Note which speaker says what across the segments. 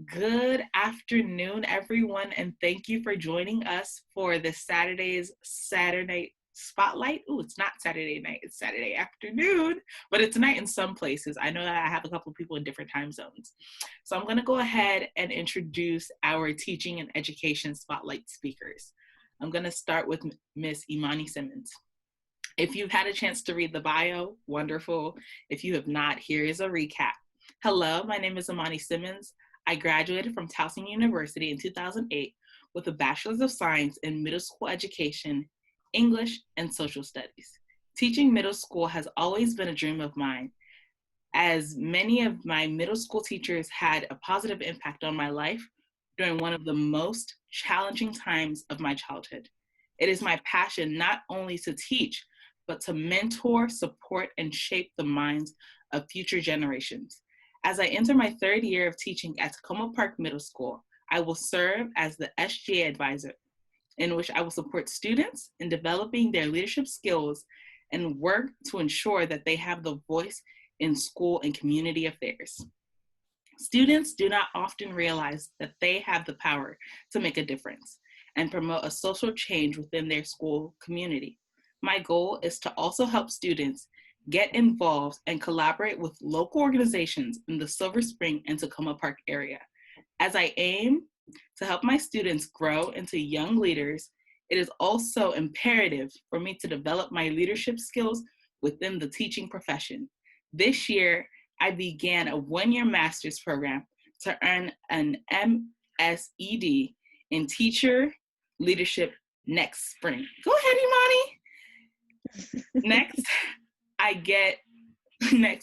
Speaker 1: Good afternoon, everyone, and thank you for joining us for this Saturday's Saturday Spotlight. Ooh, it's not Saturday night, it's Saturday afternoon, but it's night in some places. I know that I have a couple of people in different time zones. So I'm going to go ahead and introduce our teaching and education spotlight speakers. I'm going to start with Miss Imani Simmons. If you've had a chance to read the bio, wonderful. If you have not, here is a recap. Hello, my name is Imani Simmons. I graduated from Towson University in 2008 with a Bachelor's of Science in Middle School Education, English, and Social Studies. Teaching middle school has always been a dream of mine, as many of my middle school teachers had a positive impact on my life during one of the most challenging times of my childhood. It is my passion not only to teach, but to mentor, support, and shape the minds of future generations. As I enter my third year of teaching at Tacoma Park Middle School, I will serve as the SGA advisor, in which I will support students in developing their leadership skills and work to ensure that they have the voice in school and community affairs. Students do not often realize that they have the power to make a difference and promote a social change within their school community. My goal is to also help students get involved and collaborate with local organizations in the Silver Spring and Tacoma Park area. As I aim to help my students grow into young leaders, it is also imperative for me to develop my leadership skills within the teaching profession. This year, I began a one-year master's program to earn an MSED in teacher leadership next spring. Go ahead, Imani.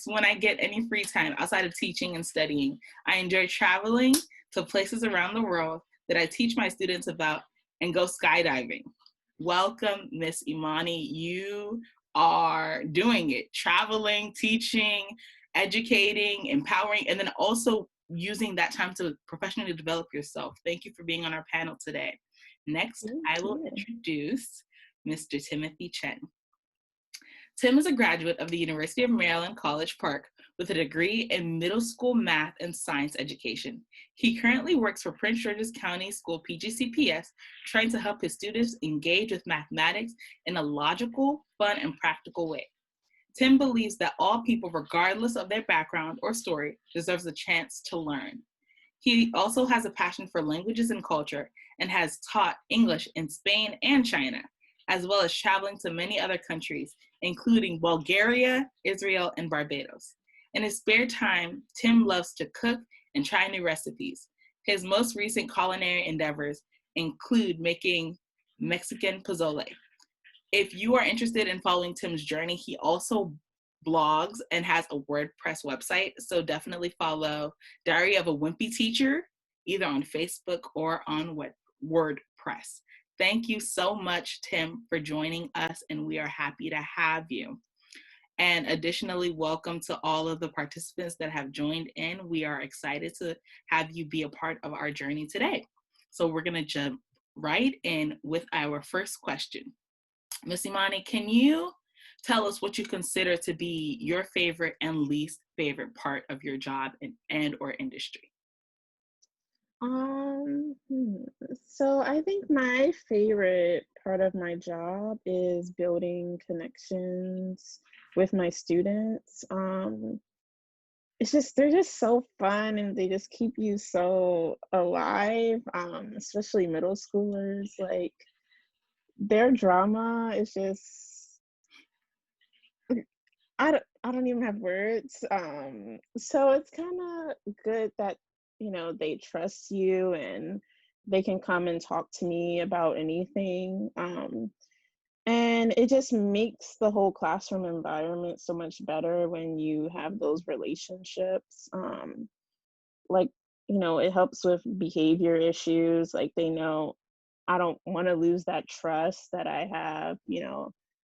Speaker 1: When I get any free time outside of teaching and studying, I enjoy traveling to places around the world that I teach my students about and go skydiving. Welcome, Miss Imani. You are doing it, traveling, teaching, educating, empowering, and then also using that time to professionally develop yourself. Thank you for being on our panel today. Next, I will introduce Mr. Timothy Chen. Tim is a graduate of the University of Maryland, College Park, with a degree in middle school math and science education. He currently works for Prince George's County School PGCPS, trying to help his students engage with mathematics in a logical, fun, and practical way. Tim believes that all people, regardless of their background or story, deserves a chance to learn. He also has a passion for languages and culture and has taught English in Spain and China, as well as traveling to many other countries, including Bulgaria, Israel, and Barbados. In his spare time, Tim loves to cook and try new recipes. His most recent culinary endeavors include making Mexican pozole. If you are interested in following Tim's journey, he also blogs and has a WordPress website, so definitely follow Diary of a Wimpy Teacher, either on Facebook or on WordPress. Thank you so much, Tim, for joining us, and we are happy to have you. And additionally, welcome to all of the participants that have joined in. We are excited to have you be a part of our journey today. So we're going to jump right in with our first question. Ms. Imani, can you tell us what you consider to be your favorite and least favorite part of your job and or industry?
Speaker 2: So I think my favorite part of my job is building connections with my students. They're just so fun and they just keep you so alive, especially middle schoolers. Like their drama is just, I don't even have words. So it's kind of good that, they trust you and they can come and talk to me about anything. And it just makes the whole classroom environment so much better when you have those relationships. Like, it helps with behavior issues. Like they know I don't want to lose that trust that I have,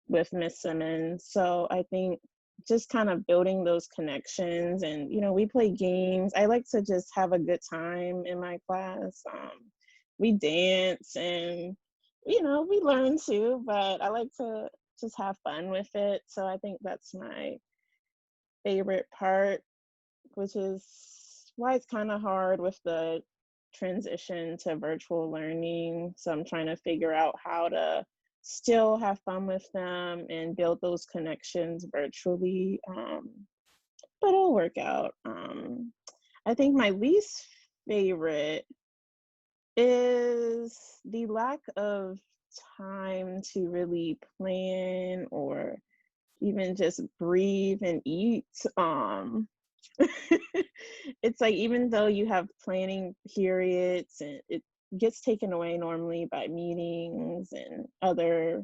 Speaker 2: with Miss Simmons. So I think just kind of building those connections and, we play games. I like to just have a good time in my class. We dance and, we learn too, but I like to just have fun with it. So I think that's my favorite part, which is why it's kind of hard with the transition to virtual learning. So I'm trying to figure out how to still have fun with them and build those connections virtually. But it'll work out. I think my least favorite is the lack of time to really plan or even just breathe and eat. It's like even though you have planning periods and it gets taken away normally by meetings and other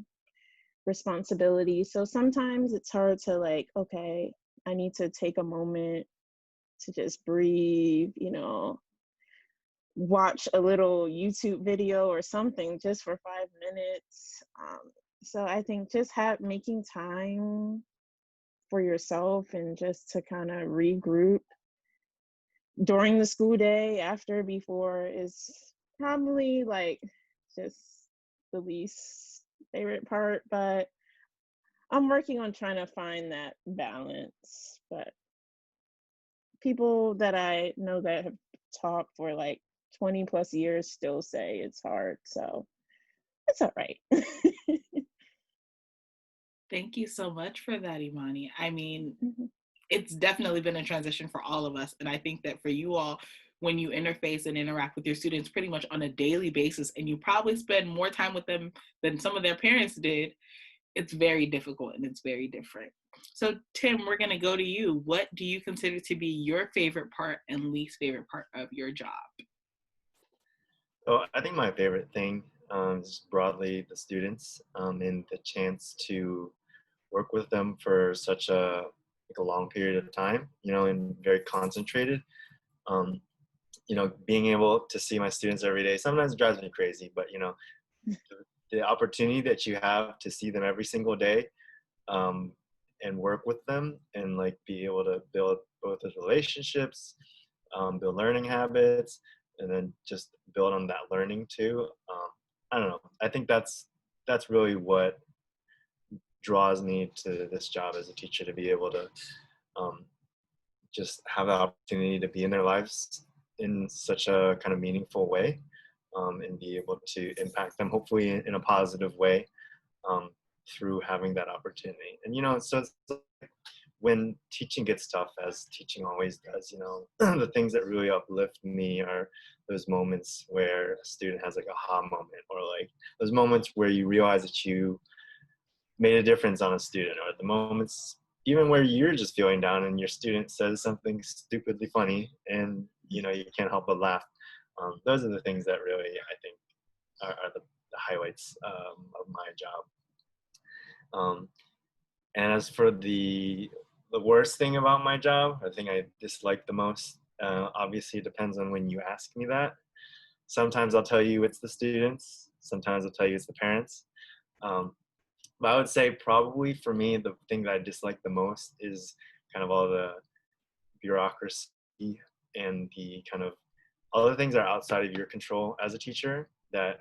Speaker 2: responsibilities. So sometimes it's hard to like, okay, I need to take a moment to just breathe, watch a little YouTube video or something just for 5 minutes. So I think just making time for yourself and just to kind of regroup during the school day, after, before is probably like just the least favorite part. But I'm working on trying to find that balance. But people that I know that have taught for like 20 plus years still say it's hard. So it's all right.
Speaker 1: Thank you so much for that, Imani. I mean,
Speaker 2: Mhm.
Speaker 1: it's definitely been a transition for all of us. And I think that for you all, when you interface and interact with your students pretty much on a daily basis, and you probably spend more time with them than some of their parents did, it's very difficult and it's very different. So, Tim, we're going to go to you. What do you consider to be your favorite part and least favorite part of your job?
Speaker 3: So I think my favorite thing is broadly the students and the chance to work with them for such a long period of time, and very concentrated. Um, being able to see my students every day sometimes drives me crazy, but the opportunity that you have to see them every single day um, and work with them and like be able to build both those relationships, build learning habits, and then just build on that learning too. I don't know. I think that's really what draws me to this job as a teacher, to be able to um, just have the opportunity to be in their lives in such a kind of meaningful way, and be able to impact them hopefully in a positive way, um, through having that opportunity. And so it's like when teaching gets tough, as teaching always does, the things that really uplift me are those moments where a student has like a aha moment, or like those moments where you realize that you made a difference on a student, or the moments even where you're just feeling down and your student says something stupidly funny and you can't help but laugh. Those are the things that really, I think, are the highlights of my job. And as for the worst thing about my job, I think I dislike the most, obviously it depends on when you ask me that. Sometimes I'll tell you it's the students, sometimes I'll tell you it's the parents. But I would say probably for me, the thing that I dislike the most is kind of all the bureaucracy and the kind of all the things that are outside of your control as a teacher, that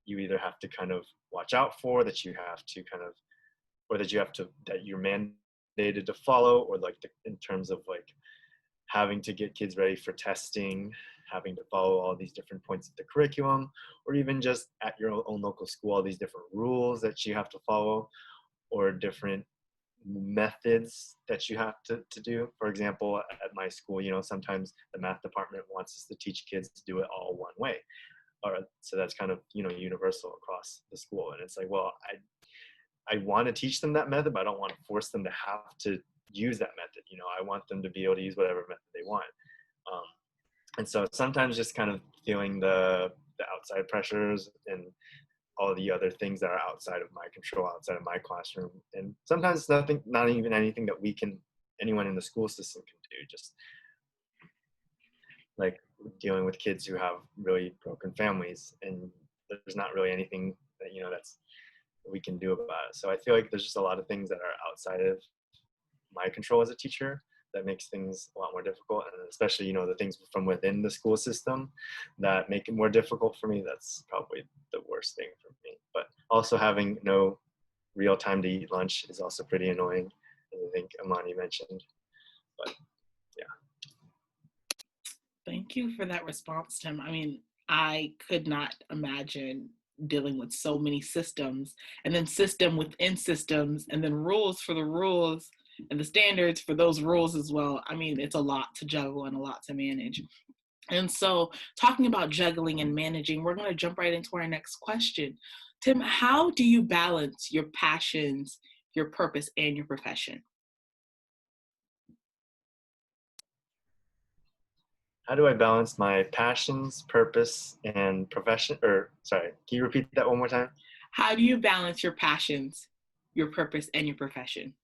Speaker 3: you either have to kind of watch out for, that you have to kind of, or that you're mandated to follow, or like in terms of like having to get kids ready for testing, having to follow all these different points of the curriculum, or even just at your own local school, all these different rules that you have to follow, or different methods that you have to do. For example, at my school, sometimes the math department wants us to teach kids to do it all one way. Or so that's kind of, universal across the school. And it's like, well, I want to teach them that method, but I don't want to force them to have to use that method. I want them to be able to use whatever method they want. Um, and so sometimes just kind of feeling the outside pressures and all the other things that are outside of my control, outside of my classroom. And sometimes not even anything that anyone in the school system can do, just like dealing with kids who have really broken families, and there's not really anything that, that's we can do about it. So I feel like there's just a lot of things that are outside of my control as a teacher that makes things a lot more difficult, and especially the things from within the school system that make it more difficult for me. That's probably the worst thing for me. But also having no real time to eat lunch is also pretty annoying, as I think Imani mentioned. But yeah.
Speaker 1: Thank you for that response, Tim. I mean, I could not imagine dealing with so many systems and then system within systems and then rules for the rules and the standards for those rules as well. I mean, it's a lot to juggle and a lot to manage. And so, talking about juggling and managing, we're going to jump right into our next question. Tim, how do you balance your passions, your purpose, and your profession?
Speaker 3: How do I balance my passions, purpose, and profession? Or sorry, can you repeat that one more time?
Speaker 1: How do you balance your passions, your purpose, and your profession?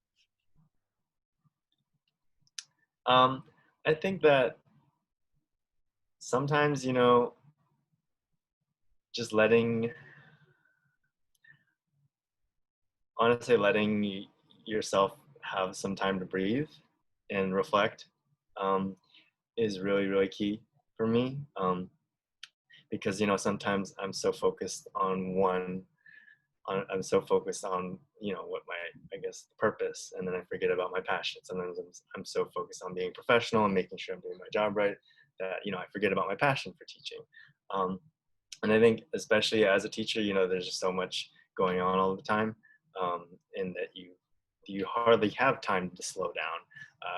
Speaker 3: I think that sometimes, just honestly, letting yourself have some time to breathe and reflect um, is really, really key for me. Because, sometimes I'm so focused on I'm so focused on, what I guess, purpose, and then I forget about my passion. Sometimes I'm so focused on being professional and making sure I'm doing my job right that, I forget about my passion for teaching. Um, and I think, especially as a teacher, there's just so much going on all the time, and that you hardly have time to slow down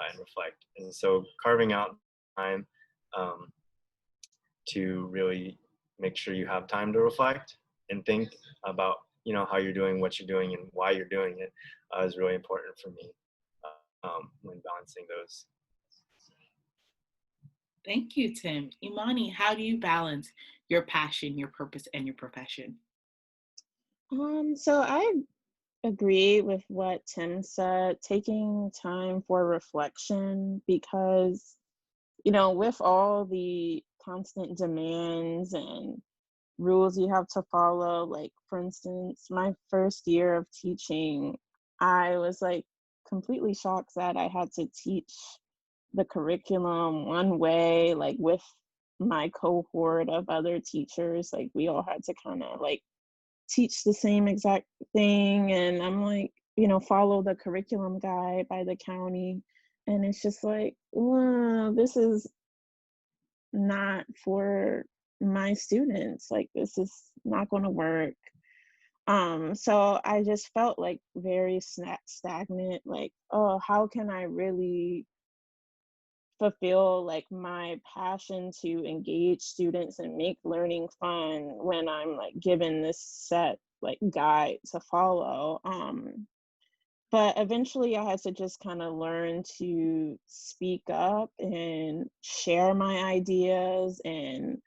Speaker 3: and reflect. And so carving out time um, to really make sure you have time to reflect and think about how you're doing, what you're doing, and why you're doing it is really important for me when balancing those.
Speaker 1: Thank you, Tim. Imani, how do you balance your passion, your purpose, and your profession?
Speaker 2: So I agree with what Tim said, taking time for reflection because, with all the constant demands and rules you have to follow, like for instance, my first year of teaching, I was like completely shocked that I had to teach the curriculum one way, like with my cohort of other teachers. Like we all had to kind of like teach the same exact thing, and I'm like, follow the curriculum guide by the county, and it's just like, well, this is not for my students, like this is not going to work. So I just felt like very stagnant, like, oh, how can I really fulfill like my passion to engage students and make learning fun when I'm like given this set like guide to follow. But eventually I had to just kind of learn to speak up and share my ideas and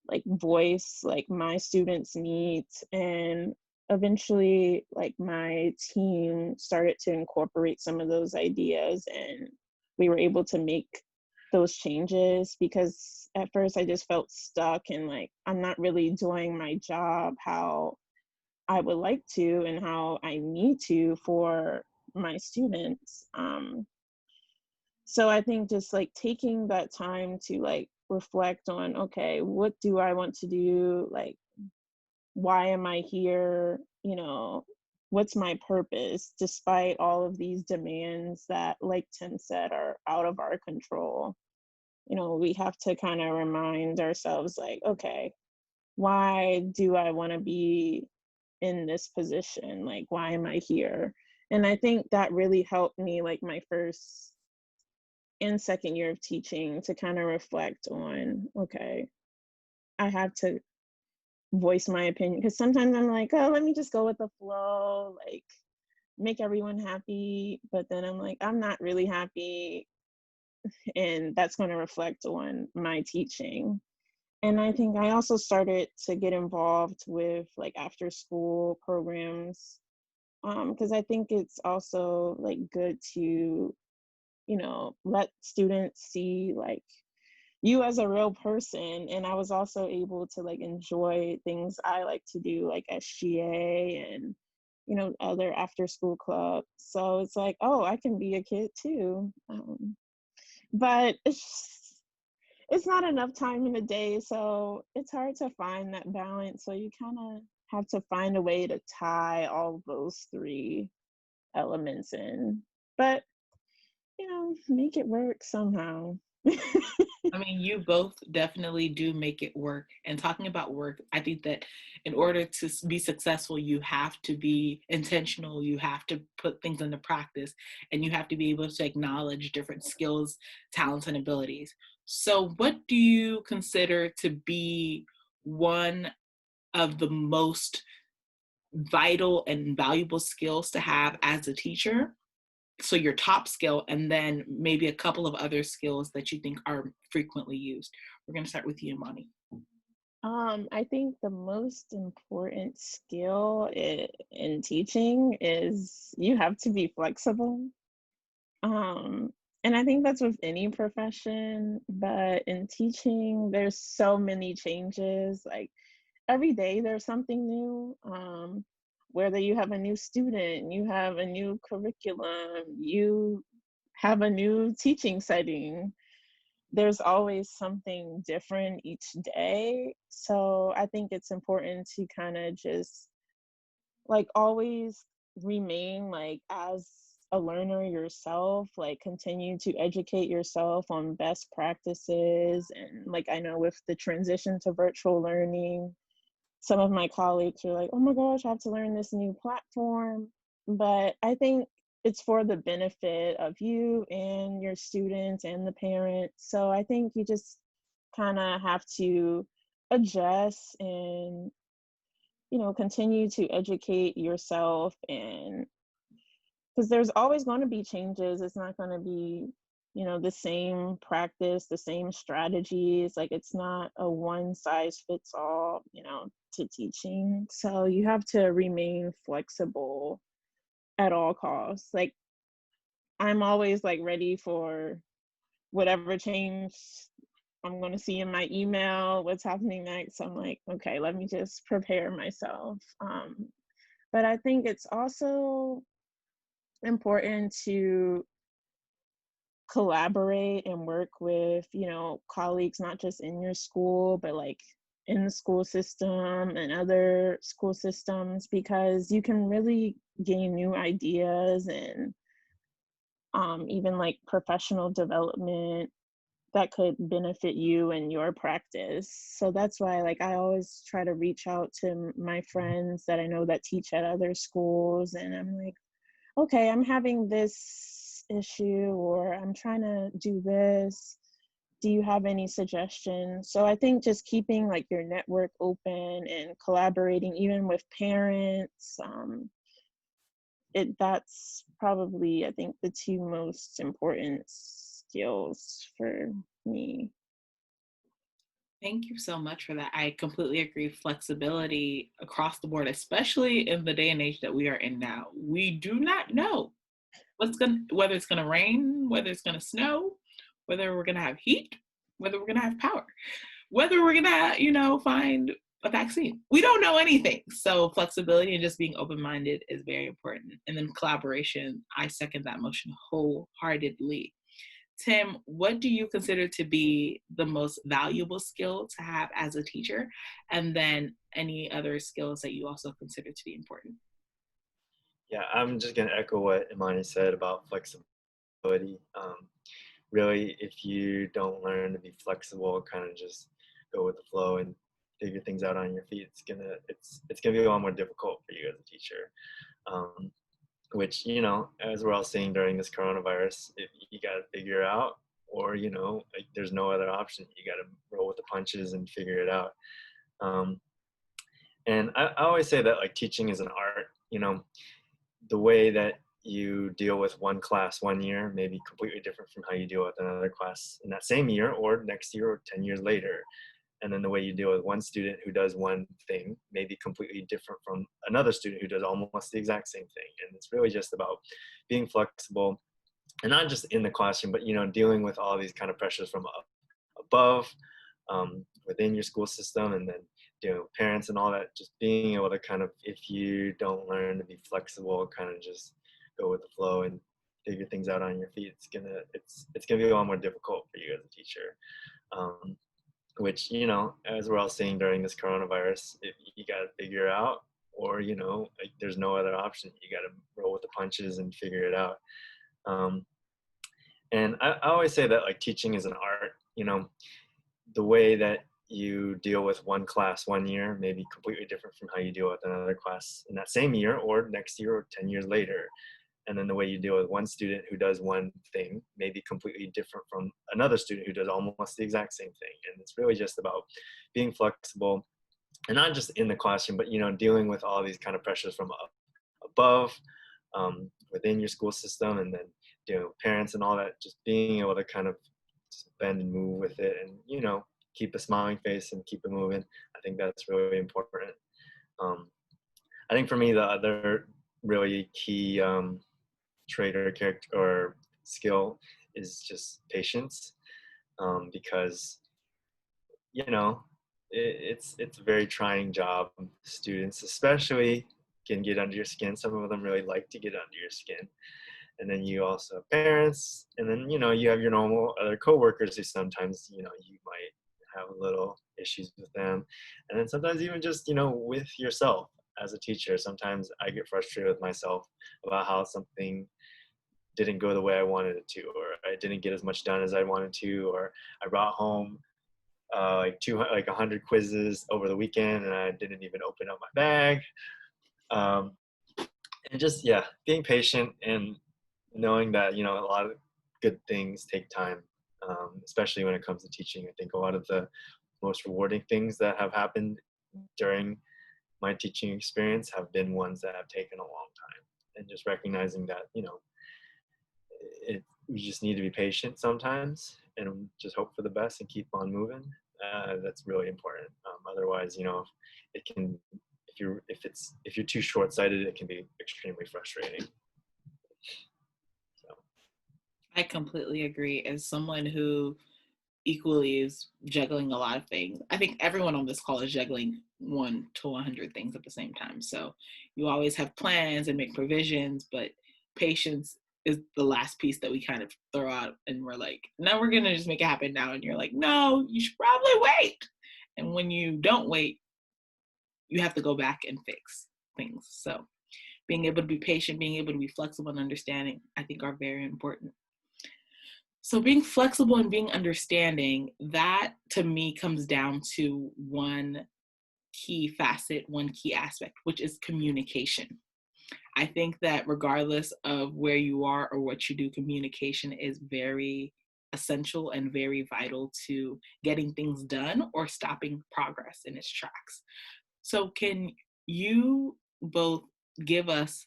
Speaker 2: like voice like my students' needs. And eventually like my team started to incorporate some of those ideas, and we were able to make those changes because at first I just felt stuck and like I'm not really doing my job how I would like to and how I need to for my students. So I think just like taking that time to like reflect on, okay, what do I want to do? Like, why am I here? What's my purpose despite all of these demands that, like Tim said, are out of our control? We have to kind of remind ourselves, like, okay, why do I want to be in this position? Like, why am I here? And I think that really helped me, like, my first and second year of teaching to kind of reflect on, okay, I have to voice my opinion because sometimes I'm like, oh, let me just go with the flow, like make everyone happy. But then I'm like, I'm not really happy. And that's going to reflect on my teaching. And I think I also started to get involved with like after school programs because I think it's also like good to, let students see like you as a real person. And I was also able to like enjoy things I like to do, like SGA and other after school clubs. So it's like, oh, I can be a kid too. But it's not enough time in the day, so it's hard to find that balance. So you kind of have to find a way to tie all of those three elements in, but make it work somehow.
Speaker 1: I mean, you both definitely do make it work. And talking about work, I think that in order to be successful, you have to be intentional. You have to put things into practice, and you have to be able to acknowledge different skills, talents, and abilities. So, what do you consider to be one of the most vital and valuable skills to have as a teacher? So your top skill, and then maybe a couple of other skills that you think are frequently used. We're going to start with you, Imani.
Speaker 2: I think the most important skill in teaching is you have to be flexible. Um, and I think that's with any profession, but in teaching, there's so many changes. Like every day, there's something new. Whether you have a new student, you have a new curriculum, you have a new teaching setting, there's always something different each day. So I think it's important to kind of just like always remain like as a learner yourself, like continue to educate yourself on best practices. And like I know with the transition to virtual learning, some of my colleagues are like, oh my gosh, I have to learn this new platform. But I think it's for the benefit of you and your students and the parents. So I think you just kind of have to adjust and, continue to educate yourself. And because there's always going to be changes, it's not going to be the same practice, the same strategies. Like it's not a one size fits all to teaching, so you have to remain flexible at all costs. Like I'm always like ready for whatever change I'm going to see in my email, what's happening next. I'm like, okay, let me just prepare myself. But I think it's also important to collaborate and work with colleagues, not just in your school but like in the school system and other school systems, because you can really gain new ideas and even like professional development that could benefit you and your practice. So that's why like I always try to reach out to my friends that I know that teach at other schools, and I'm like, okay, I'm having this issue or I'm trying to do this. Do you have any suggestions? So I think just keeping like your network open and collaborating even with parents, that's probably I think the two most important skills for me.
Speaker 1: Thank you so much for that. I completely agree. Flexibility across the board, especially in the day and age that we are in now. We do not know whether it's gonna rain, whether it's gonna snow, whether we're gonna have heat, whether we're gonna have power, whether we're gonna, find a vaccine. We don't know anything. So flexibility and just being open-minded is very important. And then collaboration, I second that motion wholeheartedly. Tim, what do you consider to be the most valuable skill to have as a teacher? And then any other skills that you also consider to be important?
Speaker 3: Yeah, I'm just going to echo what Imani said about flexibility. Really, if you don't learn to be flexible, kind of just go with the flow and figure things out on your feet, it's gonna be a lot more difficult for you as a teacher. Um, which, as we're all seeing during this coronavirus, if you got to figure out, or like there's no other option. You got to roll with the punches and figure it out. Um, and I always say that like teaching is an art. The way that you deal with one class one year may be completely different from how you deal with another class in that same year or next year or 10 years later. And then the way you deal with one student who does one thing may be completely different from another student who does almost the exact same thing. And it's really just about being flexible, and not just in the classroom, but dealing with all these kind of pressures from above, within your school system, and then parents and all that. Just being able to kind of, if you don't learn to be flexible, kind of just go with the flow and figure things out on your feet, it's gonna be a lot more difficult for you as a teacher. Which, as we're all seeing during this coronavirus, if you got to figure out, or like there's no other option. You got to roll with the punches and figure it out. And I always say that like teaching is an art. you know, the way that you deal with one class one year may be completely different from how you deal with another class in that same year or next year or 10 years later. And then the way you deal with one student who does one thing may be completely different from another student who does almost the exact same thing. And it's really just about being flexible, and not just in the classroom, but, dealing with all these kind of pressures from above, within your school system, and then, parents and all that, just being able to kind of just bend and move with it, and, keep a smiling face and keep it moving. I think that's really important. I think for me, the other really key trait or character or skill is just patience, because it's a very trying job. Students especially can get under your skin. Some of them really like to get under your skin. And then you also have parents, and then you have your normal other coworkers who sometimes you might have a little issues with them. And then sometimes even just with yourself as a teacher, sometimes I get frustrated with myself about how something didn't go the way I wanted it to, or I didn't get as much done as I wanted to, or I brought home like 100 quizzes over the weekend and I didn't even open up my bag. And just, yeah, being patient and knowing that, a lot of good things take time, especially when it comes to teaching. I think a lot of the most rewarding things that have happened during my teaching experience have been ones that have taken a long time. And just recognizing that, we just need to be patient sometimes and just hope for the best and keep on moving. That's really important. Otherwise, it can, if you're too short-sighted, it can be extremely frustrating. So.
Speaker 1: I completely agree. As someone who equally is juggling a lot of things, I think everyone on this call is juggling 1 to 100 things at the same time. So you always have plans and make provisions, but patience is the last piece that we kind of throw out, and we're like, no, we're gonna just make it happen now. And you're like, no, you should probably wait. And when you don't wait, you have to go back and fix things. So being able to be patient, being able to be flexible and understanding, I think are very important. So being flexible and being understanding, that to me comes down to one key facet, one key aspect, which is communication. I think that regardless of where you are or what you do, communication is very essential and very vital to getting things done or stopping progress in its tracks. So can you both give us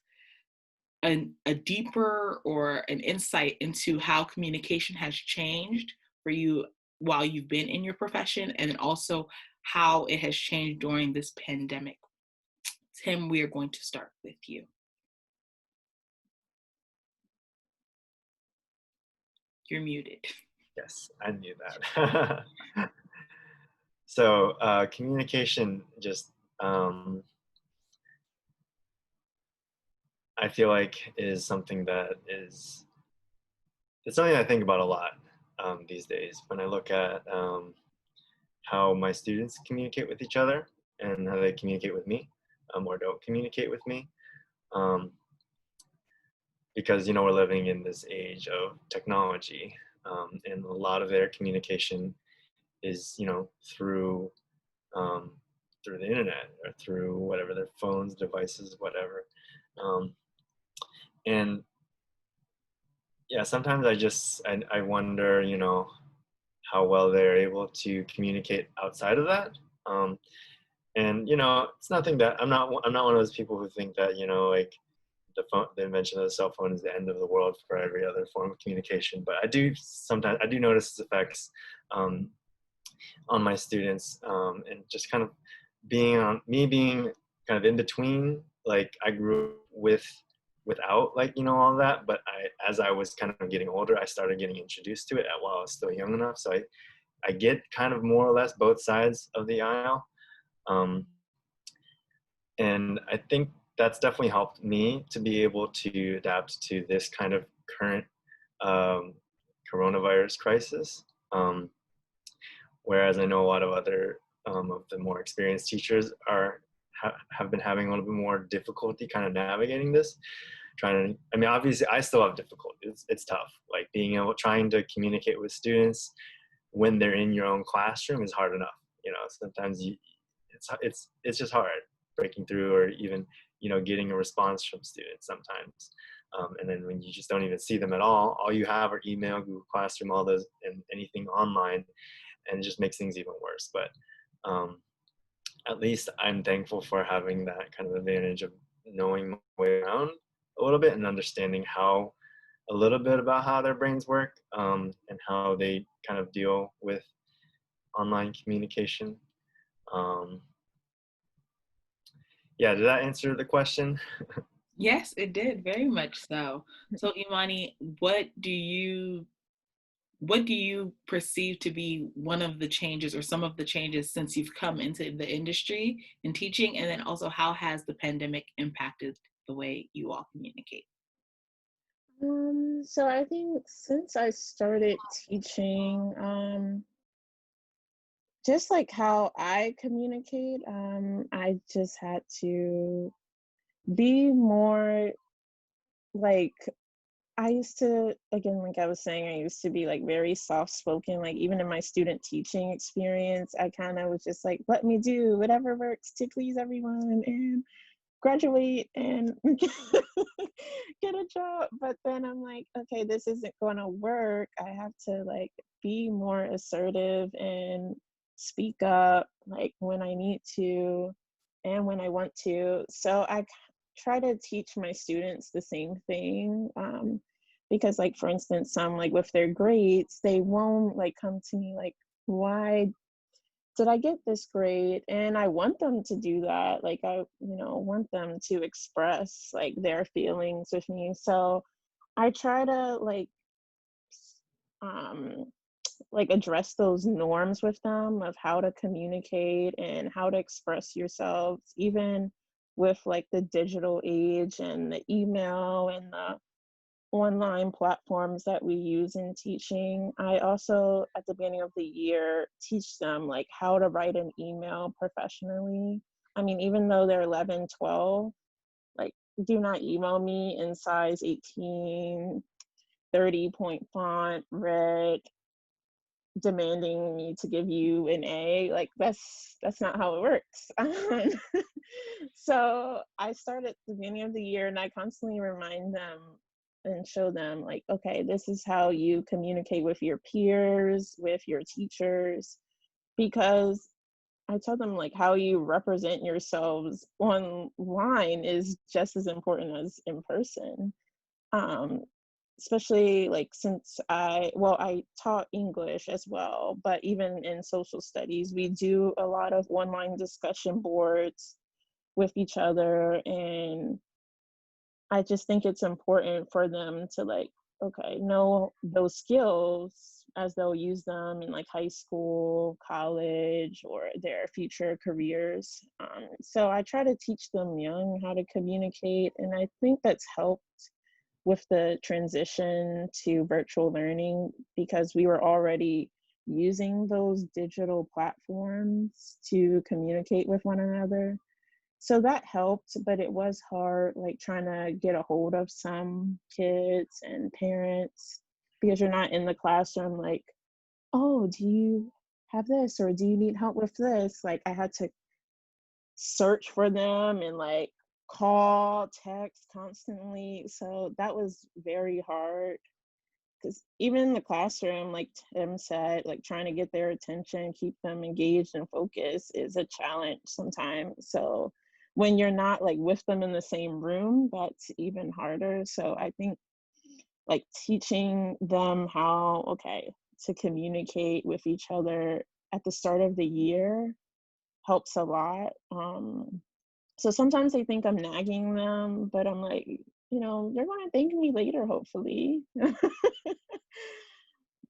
Speaker 1: a deeper or an insight into how communication has changed for you while you've been in your profession, and also how it has changed during this pandemic? Tim, we are going to start with you. You're muted.
Speaker 3: Yes, I knew that. So communication just, I feel like is something that it's something I think about a lot these days when I look at how my students communicate with each other and how they communicate with me, or don't communicate with me. Because, we're living in this age of technology, and a lot of their communication is, through the internet or through whatever, their phones, devices, whatever. And yeah, sometimes I wonder, how well they're able to communicate outside of that. And it's nothing that I'm not one of those people who think that, like the invention of the cell phone is the end of the world for every other form of communication. But I do notice its effects on my students, and just kind of being kind of in between. Like I grew up without all that, but as I was kind of getting older, I started getting introduced to it while I was still young enough. So I get kind of more or less both sides of the aisle. And I think that's definitely helped me to be able to adapt to this kind of current coronavirus crisis. Whereas I know a lot of other of the more experienced teachers have been having a little bit more difficulty kind of navigating this. Obviously I still have difficulty. It's tough, like trying to communicate with students when they're in your own classroom is hard enough. Sometimes it's just hard breaking through, or even getting a response from students sometimes. And then when you just don't even see them at all you have are email, Google Classroom, all those, and anything online, and it just makes things even worse. But at least I'm thankful for having that kind of advantage of knowing my way around a little bit and understanding a little bit about how their brains work, and how they kind of deal with online communication. Yeah, did that answer the question?
Speaker 1: Yes, it did, very much so. So Imani, what do you perceive to be one of the changes or some of the changes since you've come into the industry in teaching? And then also, how has the pandemic impacted the way you all communicate?
Speaker 2: So I think since I started teaching, just like how I communicate, I just had to be more like, I used to, again, like I was saying, I used to be like very soft spoken. Like even in my student teaching experience, I kind of was just like, let me do whatever works to please everyone and graduate and get a job. But then I'm like, okay, this isn't going to work. I have to like be more assertive and speak up like when I need to and when I want to. So I try to teach my students the same thing, because like for instance, some like with their grades, they won't like come to me like, why did I get this grade? And I want them to do that. Like I, want them to express like their feelings with me. So I try to um like address those norms with them of how to communicate and how to express yourselves, even with like the digital age and the email and the online platforms that we use in teaching. I also, at the beginning of the year, teach them like how to write an email professionally. I mean, even though they're 11, 12, like do not email me in size 18, 30-point font, red, demanding me to give you an A. Like that's not how it works. So I start at the beginning of the year and I constantly remind them and show them like, okay, this is how you communicate with your peers, with your teachers, because I tell them like how you represent yourselves online is just as important as in person. Um, Especially like since I taught English as well, but even in social studies, we do a lot of online discussion boards with each other. And I just think it's important for them to like, okay, know those skills as they'll use them in like high school, college, or their future careers. So I try to teach them young how to communicate, and I think that's helped with the transition to virtual learning because we were already using those digital platforms to communicate with one another. So that helped, but it was hard, like trying to get a hold of some kids and parents because you're not in the classroom like, oh, do you have this or do you need help with this? Like I had to search for them and like call, text constantly. So that was very hard because even in the classroom, like Tim said, like trying to get their attention, keep them engaged and focused is a challenge sometimes. So when you're not like with them in the same room, that's even harder. So I think like teaching them how, okay, to communicate with each other at the start of the year helps a lot. So sometimes they think I'm nagging them, but I'm like, they're going to thank me later, hopefully.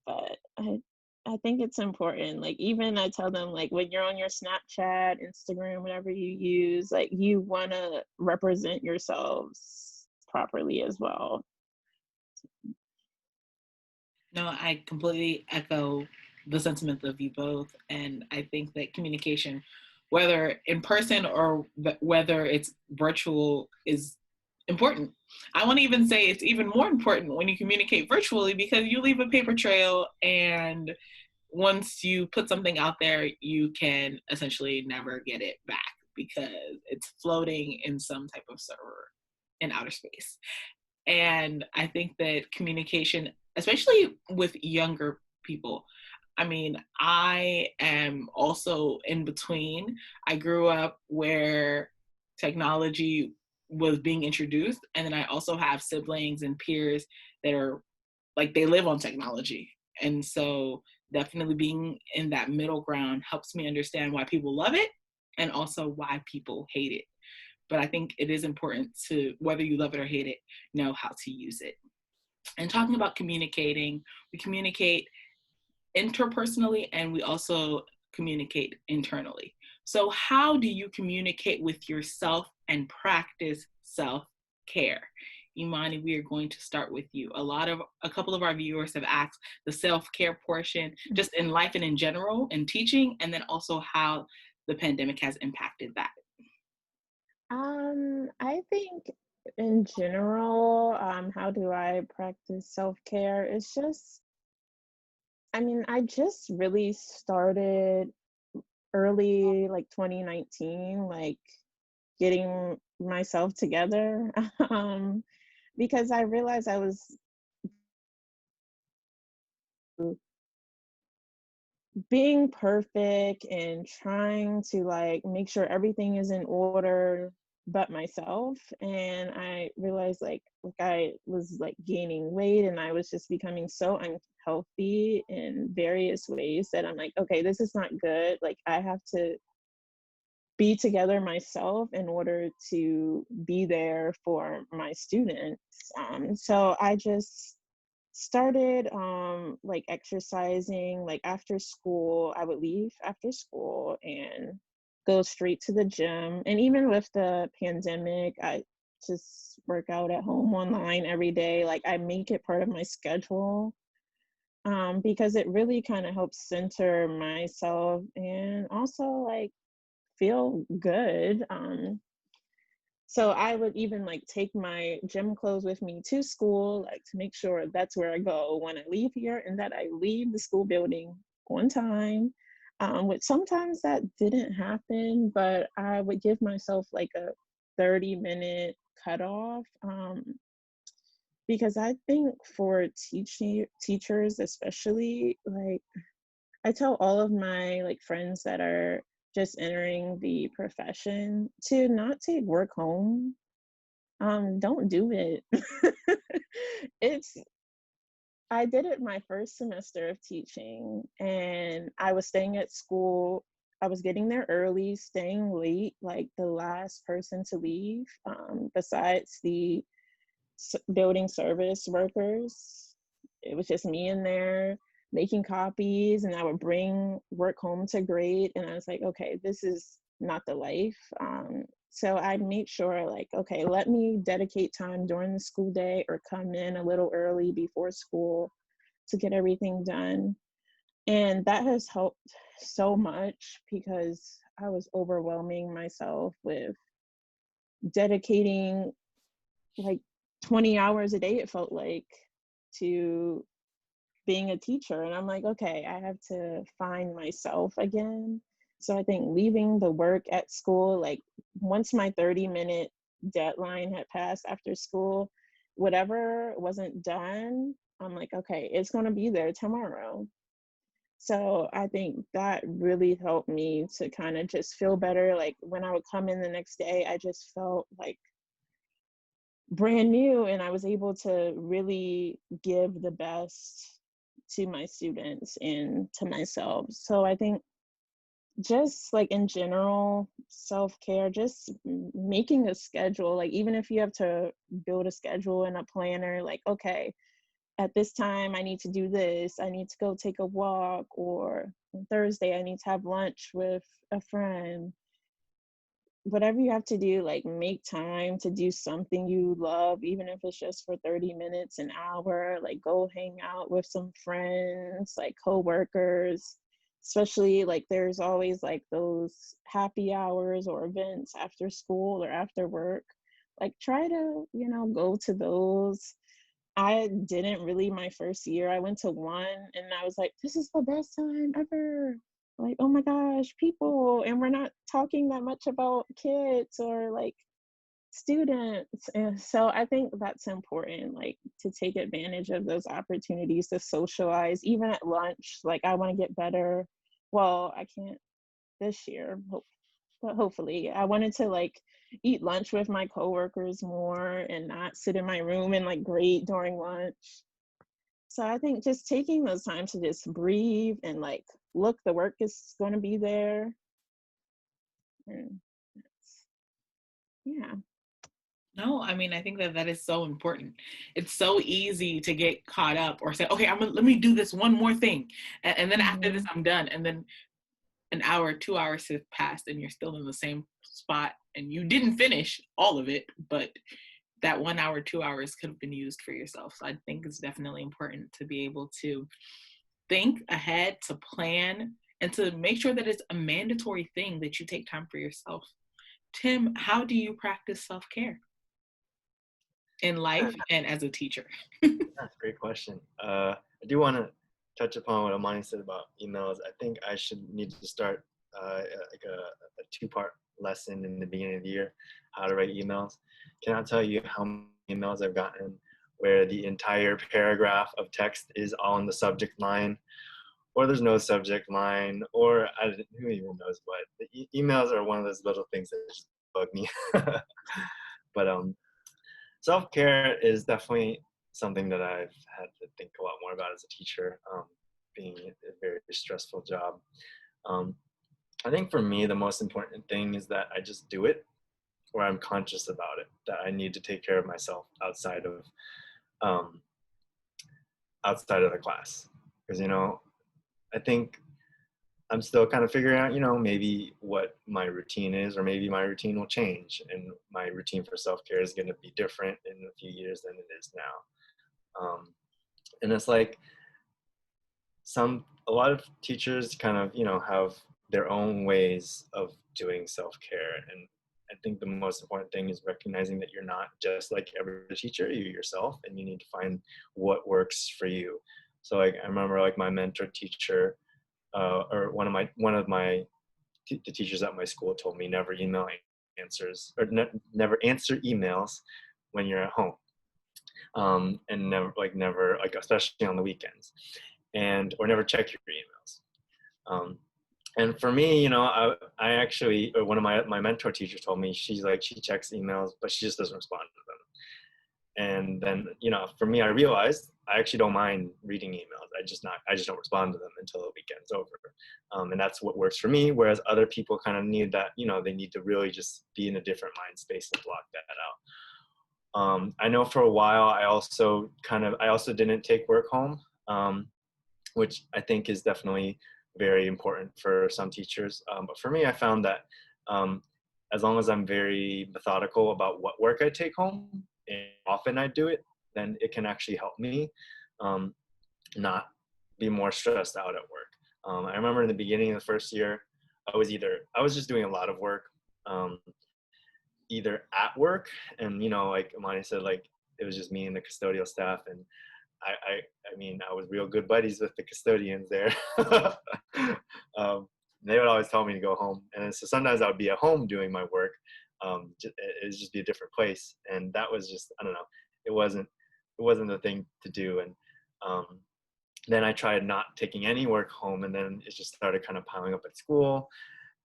Speaker 2: But I think it's important. Like even I tell them like when you're on your Snapchat, Instagram, whatever you use, like you want to represent yourselves properly as well.
Speaker 1: No, I completely echo the sentiments of you both. And I think that communication, whether in person or whether it's virtual, is important. I want to even say it's even more important when you communicate virtually because you leave a paper trail, and once you put something out there, you can essentially never get it back because it's floating in some type of server in outer space. And I think that communication, especially with younger people, I mean, I am also in between. I grew up where technology was being introduced, and then I also have siblings and peers that are like, they live on technology. And so definitely being in that middle ground helps me understand why people love it and also why people hate it. But I think it is important to, whether you love it or hate it, know how to use it. And talking about communicating, we communicate interpersonally and we also communicate internally. So, how do you communicate with yourself and practice self care? Imani, we are going to start with you. A couple of our viewers have asked the self care portion, just in life and in general, in teaching, and then also how the pandemic has impacted that.
Speaker 2: I think in general, how do I practice self-care? It's just, I mean, I just really started early, like 2019, like getting myself together, um, because I realized I was being perfect and trying to like make sure everything is in order but myself. And I realized like I was like gaining weight and I was just becoming so unhealthy in various ways that I'm like, okay, this is not good. Like I have to be together myself in order to be there for my students. So I just started like exercising. Like after school, I would leave after school and go straight to the gym. And even with the pandemic, I just work out at home online every day. Like I make it part of my schedule, because it really kind of helps center myself and also like feel good. So I would even like take my gym clothes with me to school, like to make sure that's where I go when I leave here and that I leave the school building on time. Which sometimes that didn't happen, but I would give myself like a 30-minute cutoff. Because I think for teachers especially, like I tell all of my like friends that are just entering the profession to not take work home. Don't do it. It's I did it my first semester of teaching and I was staying at school. I was getting there early, staying late, like the last person to leave, besides the building service workers. It was just me in there making copies, and I would bring work home to grade. And I was like, okay, this is not the life. So I made sure, like, okay, let me dedicate time during the school day or come in a little early before school to get everything done. And that has helped so much because I was overwhelming myself with dedicating like 20 hours a day, it felt like, to being a teacher. And I'm like, okay, I have to find myself again. So I think leaving the work at school, like once my 30-minute deadline had passed after school, whatever wasn't done, I'm like, okay, it's going to be there tomorrow. So I think that really helped me to kind of just feel better. Like when I would come in the next day, I just felt like brand new and I was able to really give the best to my students and to myself. So I think just like in general, self-care, just making a schedule, like even if you have to build a schedule and a planner, like, okay, at this time I need to do this, I need to go take a walk, or on Thursday I need to have lunch with a friend. Whatever you have to do, like make time to do something you love, even if it's just for 30 minutes, an hour, like go hang out with some friends, like coworkers, especially like there's always like those happy hours or events after school or after work. Like try to, go to those. I didn't really my first year. I went to one and I was like, this is the best time ever. Like, oh my gosh, people, and we're not talking that much about kids or like students. And so I think that's important, like to take advantage of those opportunities to socialize, even at lunch. Like, I want to get better. Well, I can't this year, but hopefully. I wanted to like eat lunch with my coworkers more and not sit in my room and like grade during lunch. So I think just taking those times to just breathe and like look, the work is going to be there. And yeah.
Speaker 1: No, I mean, I think that that is so important. It's so easy to get caught up or say, okay, let me do this one more thing. And then after this,
Speaker 2: Mhm.
Speaker 1: I'm done. And then an hour, 2 hours have passed and you're still in the same spot and you didn't finish all of it, but that 1 hour, 2 hours could have been used for yourself. So I think it's definitely important to be able to think ahead, to plan, and to make sure that it's a mandatory thing that you take time for yourself. Tim, how do you practice self-care in life and as a teacher?
Speaker 3: That's a great question. I do want to touch upon what Imani said about emails. I think I should need to start like a two-part lesson in the beginning of the year, how to write emails. Cannot tell you how many emails I've gotten where the entire paragraph of text is on the subject line, or there's no subject line, or who even knows what. The emails are one of those little things that just bug me. But self-care is definitely something that I've had to think a lot more about as a teacher, being a very stressful job. Um, I think for me, the most important thing is that I just do it, or I'm conscious about it, that I need to take care of myself um, outside of the class. Because, I think I'm still kind of figuring out, maybe what my routine is, or maybe my routine will change, and my routine for self-care is going to be different in a few years than it is now. And it's like a lot of teachers kind of, have their own ways of doing self-care. And I think the most important thing is recognizing that you're not just like every teacher, you're yourself, and you need to find what works for you. So like, I remember like my mentor teacher, or one of the teachers at my school told me never email answers, or never answer emails when you're at home. And never, like, especially on the weekends, or never check your emails. And for me, I actually, or one of my mentor teachers told me, she's like, she checks emails, but she just doesn't respond to them. And then, for me, I realized I actually don't mind reading emails. I just don't respond to them until the weekend's over. And that's what works for me. Whereas other people kind of need that, they need to really just be in a different mind space and block that out. I know for a while I also didn't take work home, which I think is definitely very important for some teachers. But for me, I found that um, as long as I'm very methodical about what work I take home and often I do it, then it can actually help me um, not be more stressed out at work. I remember in the beginning of the first year, I was just doing a lot of work. Um, Either at work, and like Imani said, like it was just me and the custodial staff, and I mean, I was real good buddies with the custodians there. um, they would always tell me to go home, and so sometimes I would be at home doing my work. It would just be a different place, and that was just, I don't know, it wasn't the thing to do. And um, then I tried not taking any work home, and then it just started kind of piling up at school.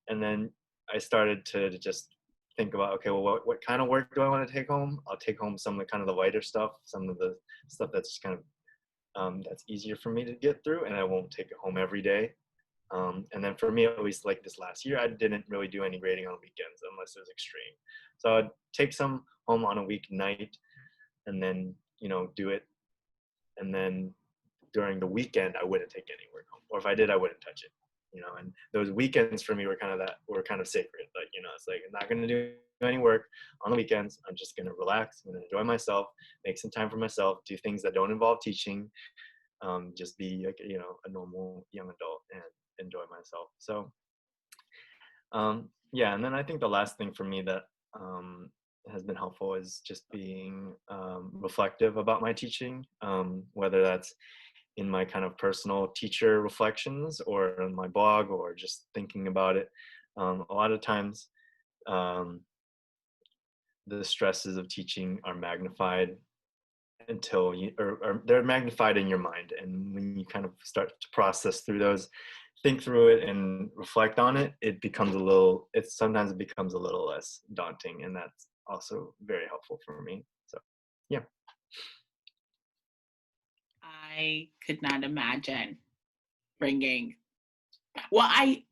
Speaker 3: And then I started to just think about, okay, well, what kind of work do I want to take home? I'll take home some of the kind of the lighter stuff, some of the stuff that's just kind of that's easier for me to get through, and I won't take it home every day. And then for me, at least like this last year, I didn't really do any grading on weekends unless it was extreme. So I'd take some home on a weeknight, and then do it, and then during the weekend I wouldn't take any work home, or if I did, I wouldn't touch it. And those weekends for me were kind of sacred. Like, it's like, I'm not going to do any work on the weekends. I'm just going to relax. I'm going to enjoy myself, make some time for myself, do things that don't involve teaching, just be like, a normal young adult and enjoy myself. So, yeah. And then I think the last thing for me that has been helpful is just being reflective about my teaching, whether that's in my kind of personal teacher reflections or on my blog or just thinking about it. A lot of times, the stresses of teaching are magnified until you, or they're magnified in your mind. And when you kind of start to process through those, think through it and reflect on it, sometimes it becomes a little less daunting. And that's also very helpful for me. So, yeah.
Speaker 1: I could not imagine bringing I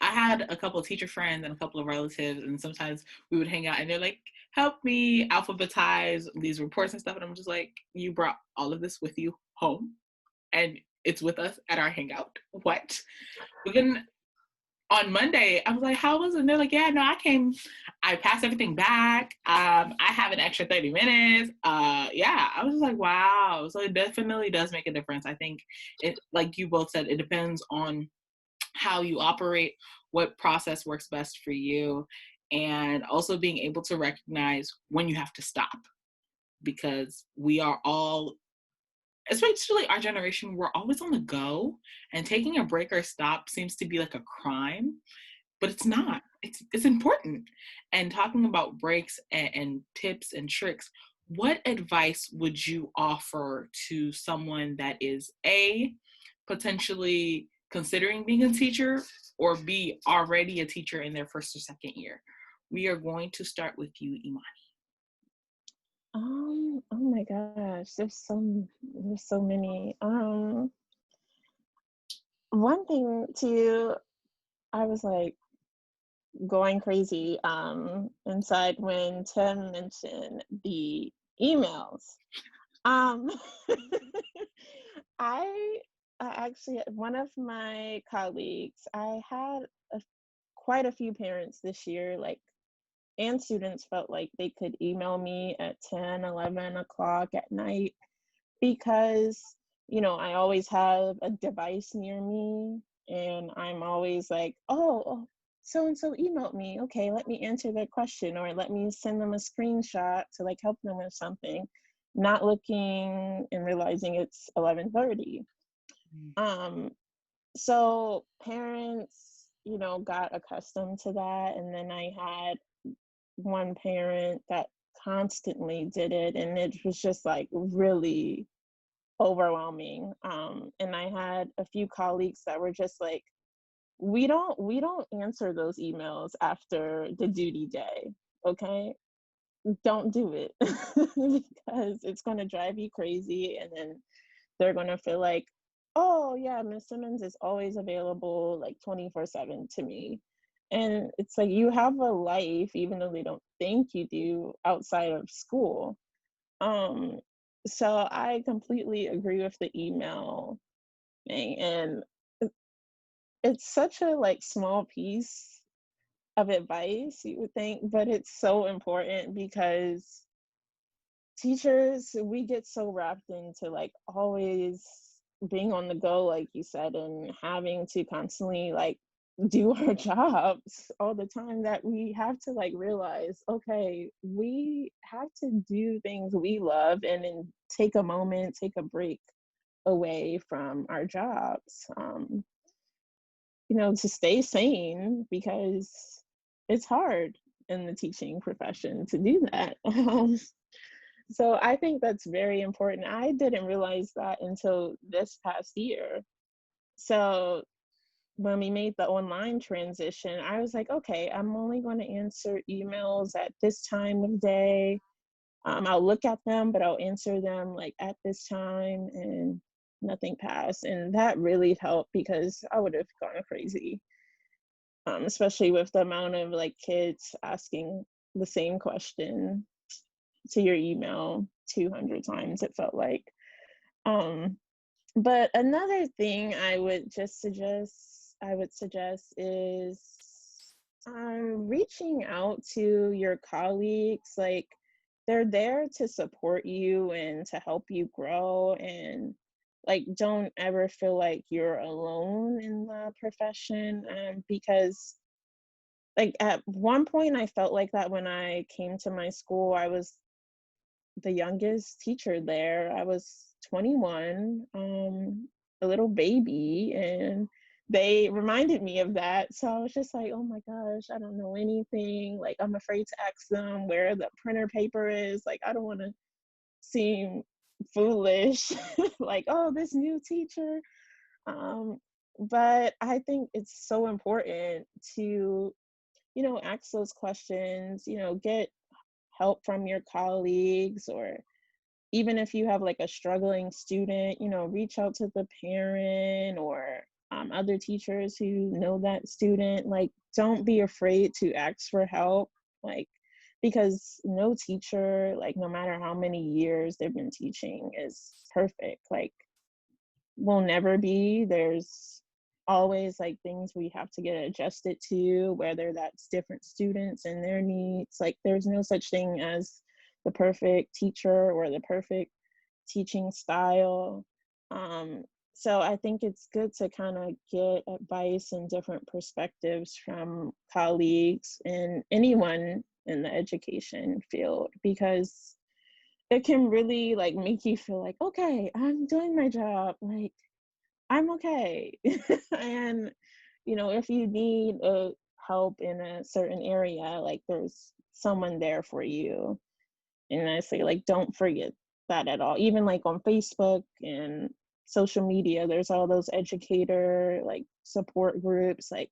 Speaker 1: had a couple of teacher friends and a couple of relatives, and sometimes we would hang out and they're like, help me alphabetize these reports and stuff. And I'm just like, you brought all of this with you home and it's with us at our hangout. What? But then on Monday, I was like, how was it? And they're like, yeah, no, I passed everything back. I have an extra 30 minutes. Yeah, I was just like, wow. So it definitely does make a difference. I think it, like you both said, it depends on how you operate, what process works best for you, and also being able to recognize when you have to stop, because we are all, especially our generation, we're always on the go, and taking a break or stop seems to be like a crime, but it's not. It's important. And talking about breaks and tips and tricks, what advice would you offer to someone that is potentially considering being a teacher, or B, already a teacher in their first or second year? We are going to start with you, Imani.
Speaker 2: Oh my gosh, there's so many. One thing too, I was like going crazy inside when Tim mentioned the emails. Um I actually, one of my colleagues, I had a, quite a few parents this year, like, and students felt like they could email me at 10, 11 o'clock at night because, I always have a device near me and I'm always like, oh, so and so emailed me. Okay, let me answer their question, or let me send them a screenshot to like help them with something, not looking and realizing it's 11:30. So parents, got accustomed to that. And then I had one parent that constantly did it, and it was just like really overwhelming. And I had a few colleagues that were just like, we don't answer those emails after the duty day. Okay, don't do it because it's going to drive you crazy, and then they're going to feel like, oh yeah, Miss Simmons is always available like 24/7 to me. And it's like, you have a life, even though they don't think you do, outside of school. um so I completely agree with the email thing. And it's such a like small piece of advice, you would think, but it's so important because teachers, we get so wrapped into like always being on the go, like you said, and having to constantly like do our jobs all the time, that we have to like realize, okay, we have to do things we love, and then take a moment, take a break away from our jobs, to stay sane, because it's hard in the teaching profession to do that. So I think that's very important. I didn't realize that until this past year. So when we made the online transition, I was like, okay, I'm only going to answer emails at this time of day. I'll look at them, but I'll answer them like at this time, and nothing passed. And that really helped, because I would have gone crazy, especially with the amount of like kids asking the same question to your email 200 times, it felt like. Um, but another thing I would suggest is reaching out to your colleagues. Like, they're there to support you and to help you grow, and like, don't ever feel like you're alone in the profession, because like at one point I felt like that when I came to my school. I was the youngest teacher there. I was 21, a little baby, and they reminded me of that. So I was just like, oh my gosh, I don't know anything. Like, I'm afraid to ask them where the printer paper is. Like, I don't want to seem foolish, like, oh, this new teacher. Um, but I think it's so important to, ask those questions, get help from your colleagues, or even if you have like a struggling student, reach out to the parent, or other teachers who know that student. Like, don't be afraid to ask for help, like, because no teacher, like, no matter how many years they've been teaching, is perfect. Like, will never be. There's always like things we have to get adjusted to, whether that's different students and their needs. Like, there's no such thing as the perfect teacher or the perfect teaching style. Um, so I think it's good to kind of get advice and different perspectives from colleagues and anyone in the education field, because it can really like make you feel like, okay, I'm doing my job, like I'm okay. And if you need help in a certain area, like there's someone there for you. And I say, like, don't forget that at all. Even like on Facebook and social media, there's all those educator like support groups. Like,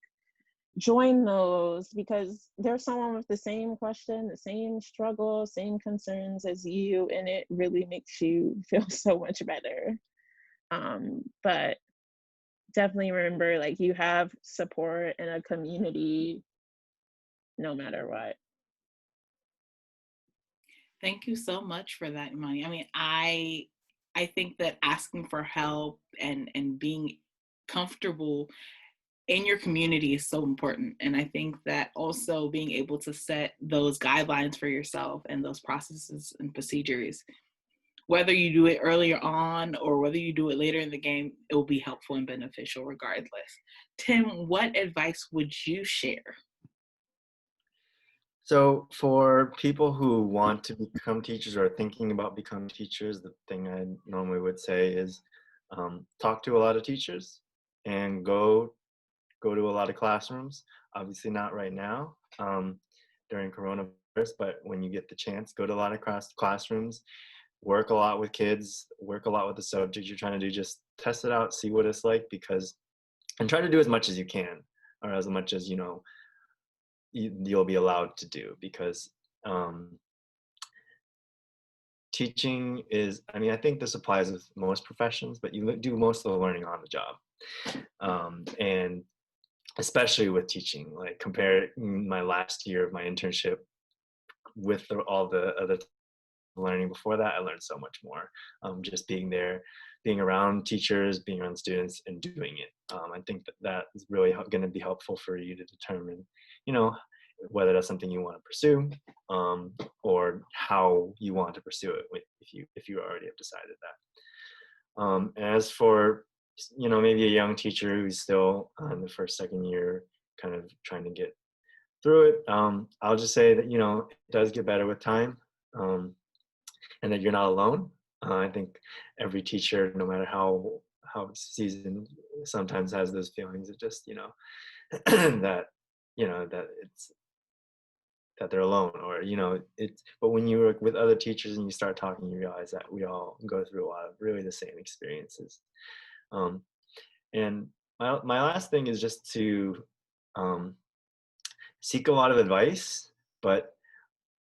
Speaker 2: join those, because there's someone with the same question, the same struggle, same concerns as you, and it really makes you feel so much better. But definitely remember, like, you have support in a community no matter what.
Speaker 1: Thank you so much for that, Imani. I mean, I think that asking for help and being comfortable in your community is so important. And I think that also being able to set those guidelines for yourself and those processes and procedures, whether you do it earlier on or whether you do it later in the game, it will be helpful and beneficial regardless. Tim, what advice would you share?
Speaker 3: So for people who want to become teachers or are thinking about becoming teachers, the thing I normally would say is talk to a lot of teachers and go to a lot of classrooms. Obviously not right now during coronavirus, but when you get the chance, go to a lot of classrooms, work a lot with kids, work a lot with the subject you're trying to do, just test it out, see what it's like, and try to do as much as you can, or as much as, you'll be allowed to do, because teaching is, I mean, I think this applies with most professions, but you do most of the learning on the job. And especially with teaching, like compare my last year of my internship with all the other learning before that, I learned so much more. Just being there, being around teachers, being around students, and doing it. I think that is really going to be helpful for you to determine, whether that's something you want to pursue, or how you want to pursue it if you already have decided that. As for maybe a young teacher who's still in the first, second year, kind of trying to get through it, I'll just say that it does get better with time, and that you're not alone. I think every teacher, no matter how seasoned, sometimes has those feelings of just that that it's that they're alone, or it's, but when you work with other teachers and you start talking, you realize that we all go through a lot of really the same experiences. And my last thing is just to seek a lot of advice, but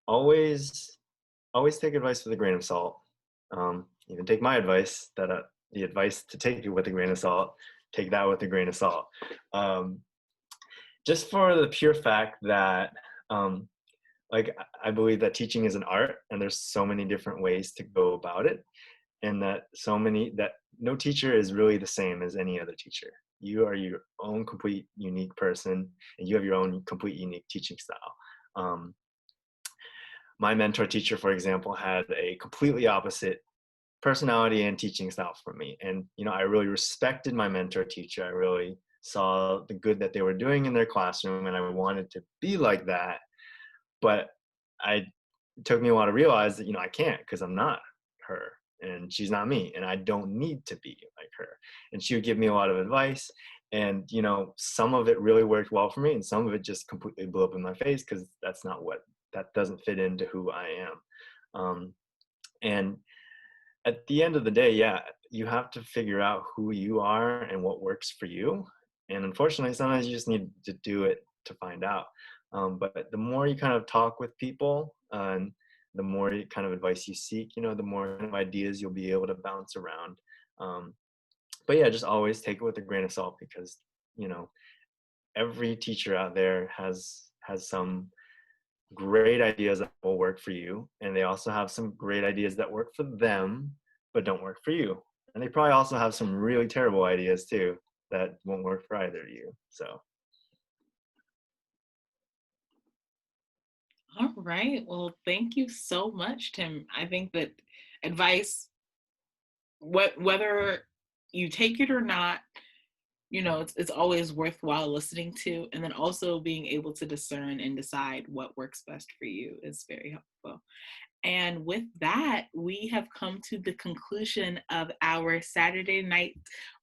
Speaker 3: always take advice with a grain of salt. Even take my advice, that the advice to take it with a grain of salt, take that with a grain of salt. Just for the pure fact that like, I believe that teaching is an art, and there's so many different ways to go about it, and that no teacher is really the same as any other teacher. You are your own complete unique person, and you have your own complete unique teaching style. My mentor teacher, for example, had a completely opposite personality and teaching style from me, and I really respected my mentor teacher. I really saw the good that they were doing in their classroom, and I wanted to be like that. But it took me a while to realize that, I can't, because I'm not her and she's not me, and I don't need to be like her. And she would give me a lot of advice, and some of it really worked well for me, and some of it just completely blew up in my face, because that doesn't fit into who I am. And at the end of the day, yeah, you have to figure out who you are and what works for you. And unfortunately, sometimes you just need to do it to find out. But the more you kind of talk with people, and the more kind of advice you seek, the more kind of ideas you'll be able to bounce around. But yeah, just always take it with a grain of salt, because every teacher out there has some great ideas that will work for you, and they also have some great ideas that work for them but don't work for you. And they probably also have some really terrible ideas too that won't work for either of you. So
Speaker 1: All right. Well, thank you so much, Tim. I think that advice, whether you take it or not, it's always worthwhile listening to, and then also being able to discern and decide what works best for you is very helpful. And with that, we have come to the conclusion of our Saturday night.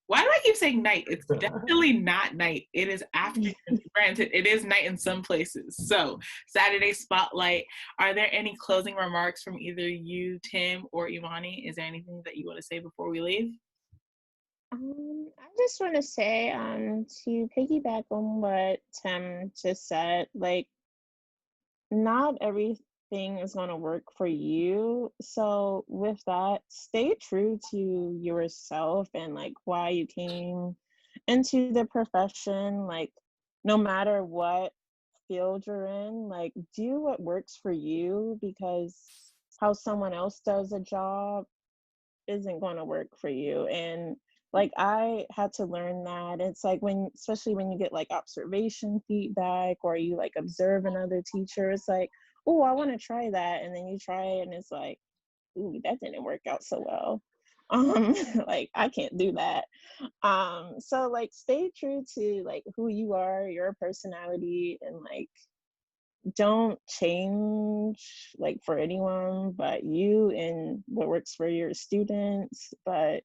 Speaker 1: Why do I keep saying night? It's definitely not night. It is afternoon. Granted, it is night in some places. So, Saturday Spotlight. Are there any closing remarks from either you, Tim, or Imani? Is there anything that you want to say before we leave?
Speaker 2: I just want to say, to piggyback on what Tim just said, like, not everything is going to work for you. So with that, stay true to yourself and like why you came into the profession. Like, no matter what field you're in, like, do what works for you, because how someone else does a job isn't going to work for you. And like, I had to learn that. It's like, especially when you get like observation feedback, or you like observe another teacher, it's like, oh, I want to try that, and then you try it and it's like, ooh, that didn't work out so well. Like, I can't do that. So like, stay true to like who you are, your personality, and like, don't change like for anyone but you and what works for your students. But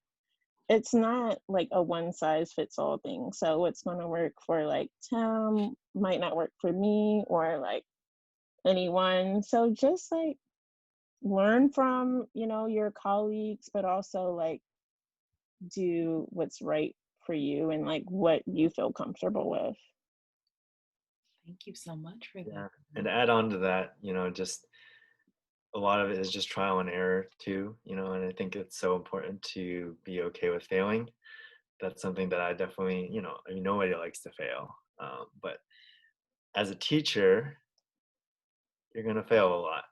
Speaker 2: it's not like a one size fits all thing. So what's going to work for like Tim might not work for me, or like anyone. So just like learn from, your colleagues, but also like do what's right for you and like what you feel comfortable with.
Speaker 1: Thank you so much for that.
Speaker 3: yeah, and to add on to that, just a lot of it is just trial and error too, and I think it's so important to be okay with failing. That's something that I definitely, nobody likes to fail. But as a teacher, you're going to fail a lot.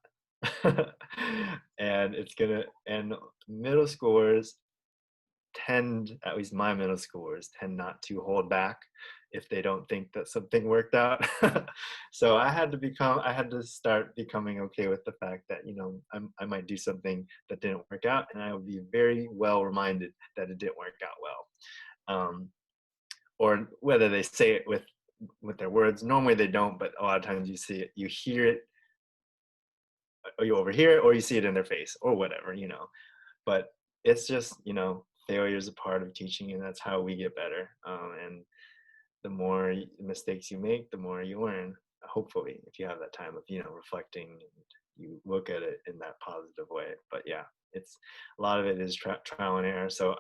Speaker 3: And middle schoolers at least my middle schoolers tend not to hold back if they don't think that something worked out. So I had to start becoming okay with the fact that, I might do something that didn't work out, and I would be very well reminded that it didn't work out well. Or whether they say it with their words. Normally they don't, but a lot of times you see it, you hear it, or you overhear it, or you see it in their face, or whatever, But it's just, failure is a part of teaching, and that's how we get better. And the more mistakes you make, the more you learn, hopefully, if you have that time of, reflecting, and you look at it in that positive way. But yeah, it's a lot of it is trial and error. So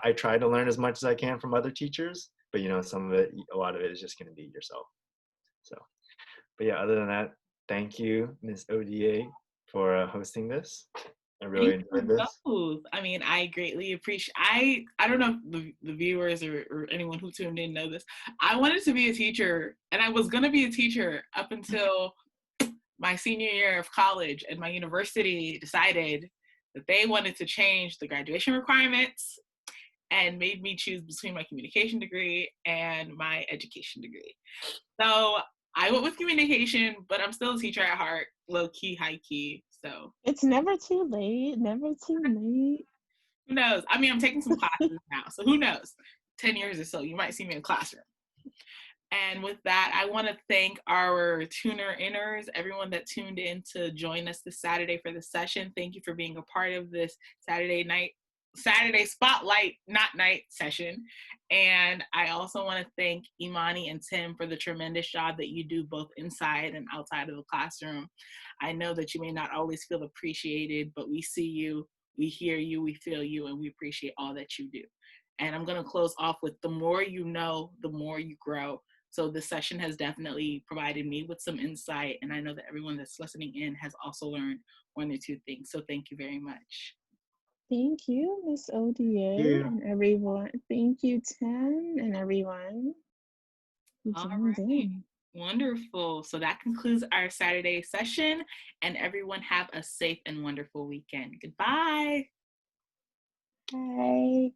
Speaker 3: I try to learn as much as I can from other teachers, but a lot of it is just going to be yourself. So, but yeah, other than that, thank you, Ms. ODA, for hosting this. I really enjoyed this.
Speaker 1: Both. I mean, I greatly appreciate. I don't know if the viewers or anyone who tuned in know this. I wanted to be a teacher, and I was going to be a teacher up until my senior year of college, and my university decided that they wanted to change the graduation requirements and made me choose between my communication degree and my education degree. So I went with communication, but I'm still a teacher at heart, low key, high key. So
Speaker 2: It's never too late. Never too late.
Speaker 1: who knows? I mean, I'm taking some classes now, so who knows? 10 years or so, you might see me in a classroom. And with that, I want to thank our tuner-inners, everyone that tuned in to join us this Saturday for the session. Thank you for being a part of this Saturday Spotlight, not night session. And I also want to thank Imani and Tim for the tremendous job that you do both inside and outside of the classroom. I know that you may not always feel appreciated, but we see you, we hear you, we feel you, and we appreciate all that you do. And I'm going to close off with the more you know, the more you grow. So this session has definitely provided me with some insight, and I know that everyone that's listening in has also learned one or two things. So thank you very much.
Speaker 2: Thank you, Miss ODA,
Speaker 3: Yeah.
Speaker 2: and everyone. Thank you, Tim, and everyone who
Speaker 1: All
Speaker 2: joined
Speaker 1: right.
Speaker 2: in.
Speaker 1: Wonderful. So that concludes our Saturday session, and everyone have a safe and wonderful weekend. Goodbye.
Speaker 2: Bye.